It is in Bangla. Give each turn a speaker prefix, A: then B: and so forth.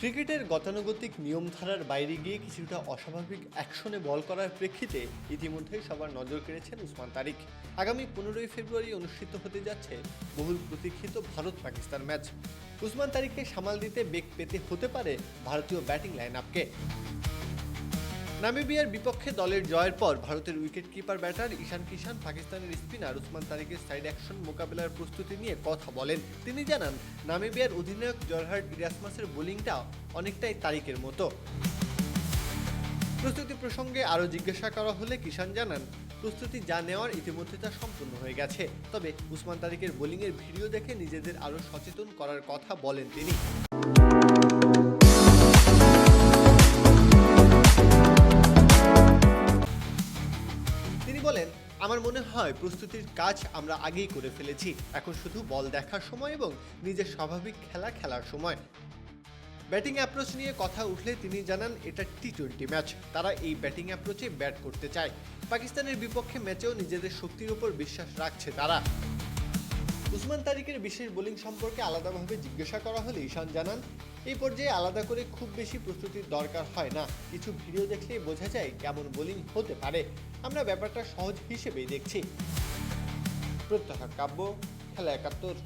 A: ক্রিকেটের গতানুগতিক নিয়মধারার বাইরে গিয়ে কিছুটা অস্বাভাবিক অ্যাকশনে বল করার প্রেক্ষিতে ইতিমধ্যেই সবার নজর কেড়েছেন উসমান তারিক। আগামী 15ই ফেব্রুয়ারি অনুষ্ঠিত হতে যাচ্ছে বহুল প্রতীক্ষিত ভারত পাকিস্তান ম্যাচ। উসমান তারিককে সামাল দিতে বেগ পেতে হতে পারে ভারতীয় ব্যাটিং লাইন আপকে। নামিবিয়ার বিপক্ষে দলের জয়ের পর ভারতের উইকেট কিপার ব্যাটার ঈশান কিষান পাকিস্তানের স্পিনার উসমান তারিকের সাইড অ্যাকশন মোকাবেলার প্রস্তুতি নিয়ে কথা বলেন। তিনি জানান, নামিবিয়ার অধিনায়ক জরহাট ইরাসমাসের বোলিংটা অনেকটাই তারিকের মতো। প্রস্তুতি প্রসঙ্গে আরও জিজ্ঞাসা করা হলে কিষান জানান, প্রস্তুতি যা নেওয়ার ইতিমধ্যে তা সম্পূর্ণ হয়ে গেছে। তবে উসমান তারিকের বোলিংয়ের ভিডিও দেখে নিজেদের আরও সচেতন করার কথা বলেন তিনি। বলেন, আমার মনে হয় প্রস্তুতির কাজ আমরা আগেই করে ফেলেছি। এখন শুধু বল দেখার সময় এবং নিজের স্বাভাবিক খেলার সময়। ব্যাটিং অ্যাপ্রোচ নিয়ে কথা উঠলে তিনি জানান, এটা টি-20 ম্যাচ, তারা এই ব্যাটিং অ্যাপ্রোচে ব্যাট করতে চায়। পাকিস্তানের বিপক্ষে ম্যাচেও নিজেদের শক্তির উপর বিশ্বাস রাখছে তারা। উসমান তারিকের বিশেষ বোলিং সম্পর্কে আলাদাভাবে জিজ্ঞাসা করা হলে ঈশান জানান, এই পর্যায়ে আলাদা করে খুব বেশি প্রস্তুতির দরকার হয় না। কিছু ভিডিও দেখলেই বোঝা যায় কেমন বোলিং হতে পারে। আমরা ব্যাপারটা সহজ হিসেবেই দেখছি। প্রত্যাহার কাব্য, খেলা ৭১।